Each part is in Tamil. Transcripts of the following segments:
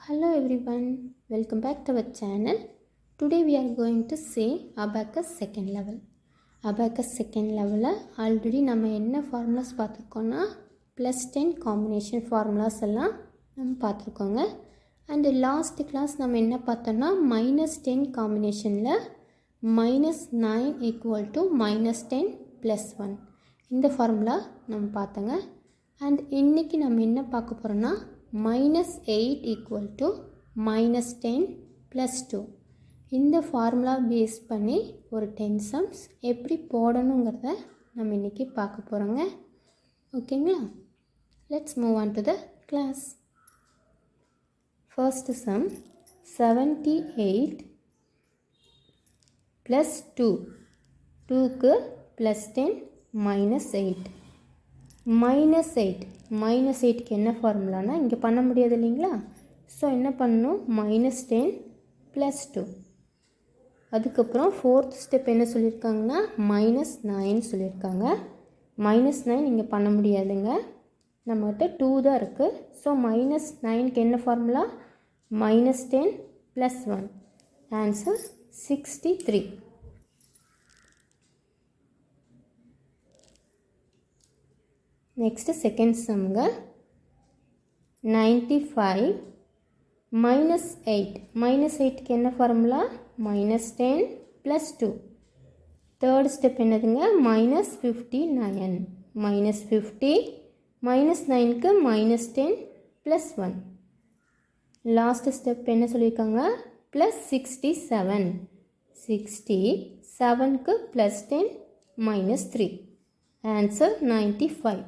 Hello everyone, welcome back to our channel. Today we are going to see abacus second level. Abacus second level already நம்ம என்ன formulas பார்த்திருக்கோம்னா +10 combination formulas எல்லாம் நம்ம பார்த்திருக்கோங்க. And last class நம்ம என்ன பார்த்தோம்னா -10 combinationல -9 equal to -10 plus 1 இந்த formula நம்ம பார்த்தோங்க. And இன்னைக்கு நம்ம என்ன பார்க்க போறோம்னா -8 equal to -10 plus 2 இந்த ஃபார்முலா பேஸ் பண்ணி ஒரு 10 sums எப்படி போடணுங்கிறத நம்ம இன்னைக்கு பார்க்க போகிறோங்க. ஓகேங்களா? Let's move on to the class. First sum 78 plus 2 2க்கு +10 -8 -8க்கு என்ன ஃபார்முலானா இங்கே பண்ண முடியாது இல்லைங்களா? ஸோ என்ன பண்ணணும் -10 + 2. அதுக்கப்புறம் ஃபோர்த் ஸ்டெப் என்ன சொல்லியிருக்காங்கன்னா -9 சொல்லியிருக்காங்க. -9 இங்கே பண்ண முடியாதுங்க, நம்மகிட்ட 2 தான் இருக்குது. ஸோ -9க்கு என்ன formula -10 + 1 answer 63. Next second sum 95 -8 -8க்கு என்ன ஃபார்முலா -10 + 2. தேர்ட் ஸ்டெப் என்னதுங்க -59 -50 -9க்கு -10 + 1. லாஸ்ட் ஸ்டெப் என்ன சொல்லியிருக்காங்க +67 67க்கு +10 -3 ஆன்சர் 95.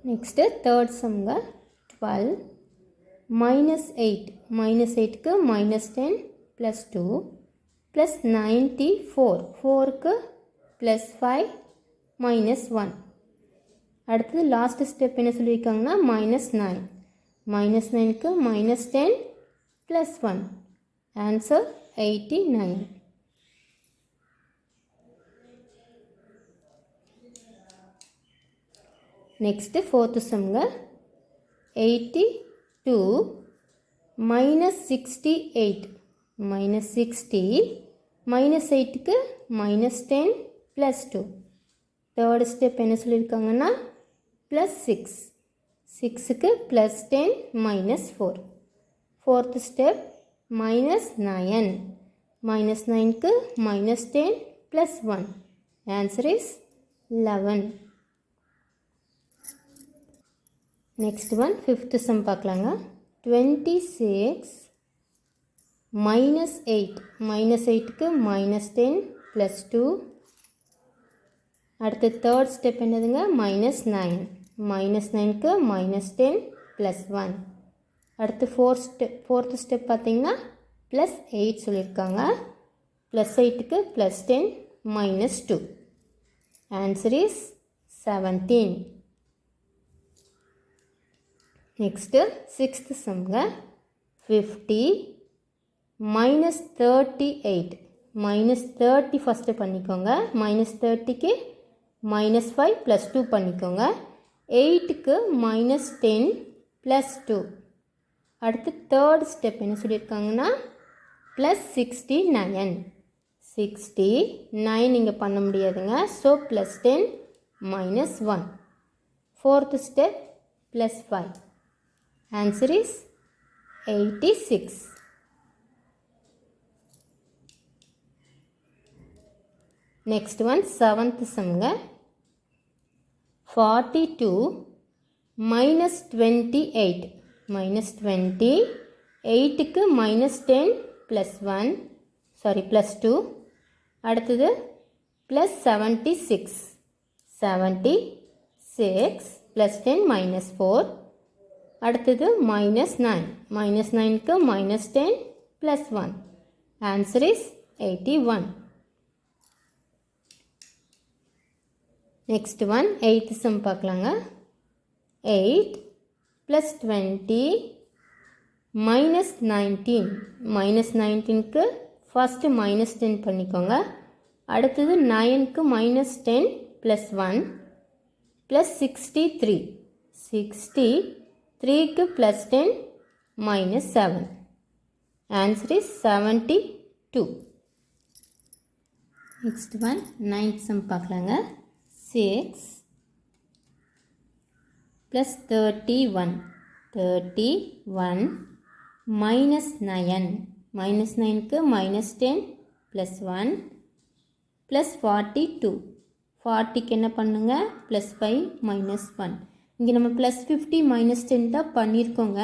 நெக்ஸ்ட்டு தேர்ட் சம்ங்க 12 -8 -8க்கு -10 + 2 + 94 4க்கு +5 -1. அடுத்தது லாஸ்ட் ஸ்டெப் என்ன சொல்லியிருக்காங்கன்னா -9 -9க்கு -10 + 1 ஆன்சர் 89. நெக்ஸ்ட்டு ஃபோர்த்து சம்ங்க 82 -68 -60 -8க்கு -10 + 2. தேர்ட் ஸ்டெப் என்ன சொல்லியிருக்காங்கன்னா +6 6க்கு +10 -4. ஃபோர்த் ஸ்டெப் -9 -9க்கு -10 + 1 answer is 11. Next one fifth sum பார்க்கலாங்க. 26 -8 -8க்கு -10 + 2. அடுத்து தேர்ட் ஸ்டெப் என்னதுங்க -9 -9க்கு -10 + 1. அடுத்து ஃபோர்த் ஸ்டெப் பார்த்தீங்கன்னா +8 சொல்லியிருக்காங்க. +8க்கு +10 -2 ஆன்சர் இஸ் 17. நெக்ஸ்ட்டு சிக்ஸ்த் சம்ங்க 50 -38 -30 ஃபஸ்ட்டு பண்ணிக்கோங்க. -30க்கு -5 + 2 பண்ணிக்கோங்க. 8க்கு -10 + 2. அடுத்து தேர்ட் ஸ்டெப் என்ன சொல்லியிருக்காங்கன்னா +69 69 இங்கே பண்ண முடியாதுங்க. So +10 -1. Fourth step +5 answer is 86. Next one seventh சம்ங்க 42 -28 -20 8க்கு -10 + 1 +2. அடுத்தது +76 76 +10 -4. அடுத்தது -9 -9க்கு -10 + 1 answer is 81. Next one eighth some பார்க்கலாங்க. 8 + 20 -19 -19க்கு ஃபஸ்ட்டு -10 பண்ணிக்கோங்க. அடுத்தது 9க்கு -10 + 1 +63 63க்கு plus 10 minus 7. Answer is 72. Next one 9th sum பார்க்கலாங்க. 6 ப்ளஸ் 31 மைனஸ் 9. மைனஸ் 9க்கு மைனஸ் 10 ப்ளஸ் 1 ப்ளஸ் 42. 40க்கு என்ன பண்ணுங்க, ப்ளஸ் 5 மைனஸ் 1. இங்கே நம்ம ப்ளஸ் 50 மைனஸ் 10 தான் பண்ணியிருக்கோங்க.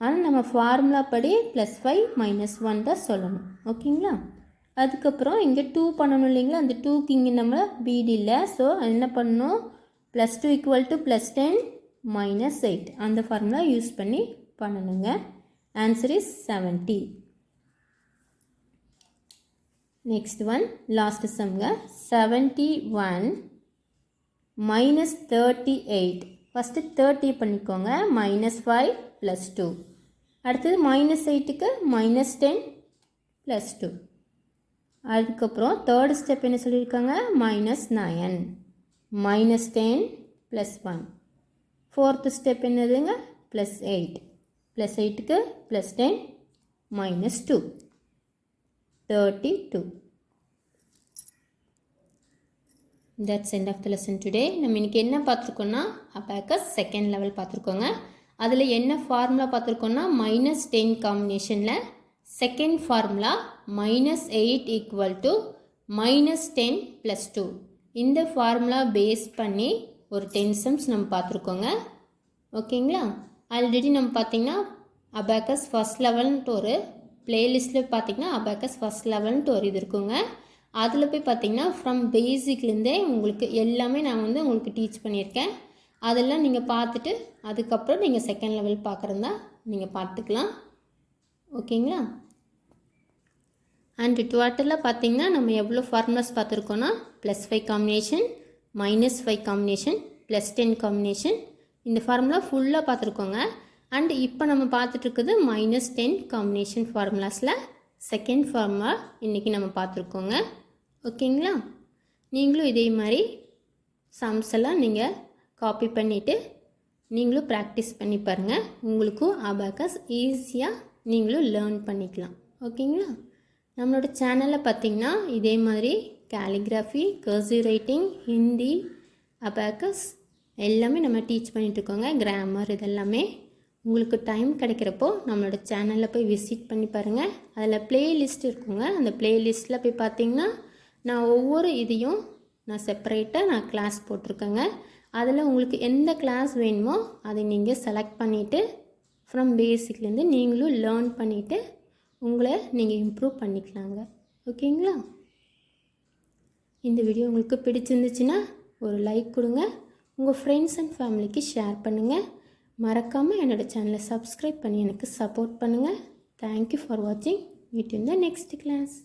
ஆனால் நம்ம ஃபார்முலா படி ப்ளஸ் 5 மைனஸ் 1 தான் சொல்லணும். ஓகேங்களா? அதுக்கப்புறம் இங்கே 2 பண்ணணும் இல்லைங்களா? அந்த 2க்கு இங்கே நம்ம பிடி இல்லை. ஸோ என்ன பண்ணணும், plus 2 equal to plus 10 minus 8. அந்த ஃபார்முலா யூஸ் பண்ணி பண்ணணுங்க. Answer is 70. Next one last சம்ங்க. 71 மைனஸ் 38. ஃபஸ்ட்டு 30 பண்ணிக்கோங்க. Minus 5 plus 2. அடுத்தது மைனஸ் 8க்கு மைனஸ் 10 ப்ளஸ் 2. அதுக்கப்புறம் தேர்ட் ஸ்டெப் என்ன சொல்லியிருக்காங்க, minus 9 minus 10 plus 1. Fourth step என்னதுங்க, ப்ளஸ் 8. ப்ளஸ் 8க்கு plus 10 minus 2. 32. That's end of the lesson today. நம்ம இன்னைக்கு என்ன பார்த்துருக்கோம்னா அபாக்கஸ் செகண்ட் லெவல் பார்த்துருக்கோங்க. அதில் என்ன ஃபார்முலா பார்த்துருக்கோம்னா மைனஸ் 10 காம்பினேஷனில் second formula minus 8 equal to minus 10 plus 2. இந்த ஃபார்முலா பேஸ் பண்ணி ஒரு 10 சம்ஸ் நம்ம பார்த்துருக்கோங்க. ஓகேங்களா? ஆல்ரெடி நம்ம பார்த்திங்கன்னா அபாக்கஸ் ஃபஸ்ட் லெவல்ன்ட்டு ஒரு பிளேலிஸ்ட்டில் பார்த்திங்கன்னா அபாக்கஸ் ஃபஸ்ட் லெவல்ன்ட்டு ஒரு இது இருக்குங்க. அதில் போய் பார்த்திங்கன்னா ஃப்ரம் பேசிக்லேருந்தே உங்களுக்கு எல்லாமே நான் வந்து உங்களுக்கு டீச் பண்ணியிருக்கேன். அதெல்லாம் நீங்கள் பார்த்துட்டு அதுக்கப்புறம் நீங்கள் செகண்ட் லெவல் பார்க்குறதா நீங்கள் பார்த்துக்கலாம். ஓகேங்களா? அண்ட் டோட்டலாக பார்த்திங்கன்னா நம்ம எவ்வளோ ஃபார்முலாஸ் பார்த்துருக்கோன்னா plus 5 combination, minus 5 combination, plus 10 combination, இந்த ஃபார்முலா ஃபுல்லாக பார்த்துருக்கோங்க. அண்ட் இப்போ நம்ம பார்த்துட்ருக்குது மைனஸ் 10 காம்பினேஷன் ஃபார்முலாஸில் செகண்ட் ஃபார்முலா இன்றைக்கி நம்ம பார்த்துருக்கோங்க. ஓகேங்களா? நீங்களும் இதே மாதிரி சம்ஸ் எல்லாம் நீங்கள் காப்பி பண்ணிவிட்டு நீங்களும் ப்ராக்டிஸ் பண்ணி பாருங்கள். உங்களுக்கும் அபாக்கஸ் ஈஸியாக நீங்களும் லேர்ன் பண்ணிக்கலாம். ஓகேங்களா? நம்மளோட சேனலில் பார்த்திங்கன்னா இதே மாதிரி calligraphy, cursive writing, Hindi, abacus எல்லாமே நம்ம டீச் பண்ணிகிட்ருக்கோங்க. கிராமர் இதெல்லாமே உங்களுக்கு டைம் கிடைக்கிறப்போ நம்மளோட சேனலில் போய் விசிட் பண்ணி பாருங்கள். அதில் ப்ளேலிஸ்ட் இருக்குங்க. அந்த ப்ளேலிஸ்ட்டில் போய் பார்த்திங்கன்னா நான் ஒவ்வொரு இதையும் நான் செப்பரேட்டாக நான் கிளாஸ் போட்டிருக்கேங்க. அதில் உங்களுக்கு எந்த கிளாஸ் வேணுமோ அதை நீங்கள் செலக்ட் பண்ணிவிட்டு ஃப்ரம் பேசிக்லேருந்து நீங்களும் லேர்ன் பண்ணிவிட்டு உங்களை நீங்கள் இம்ப்ரூவ் பண்ணிக்கலாங்க. ஓகேங்களா? இந்த வீடியோ உங்களுக்கு பிடிச்சிருந்துச்சுன்னா ஒரு லைக் கொடுங்க. உங்கள் ஃப்ரெண்ட்ஸ் அண்ட் ஃபேமிலிக்கு ஷேர் பண்ணுங்கள். மறக்காமல் என்னோடய சேனலை சப்ஸ்கிரைப் பண்ணி எனக்கு சப்போர்ட் பண்ணுங்கள். தேங்க்யூ ஃபார் வாட்சிங். Meet in the next class.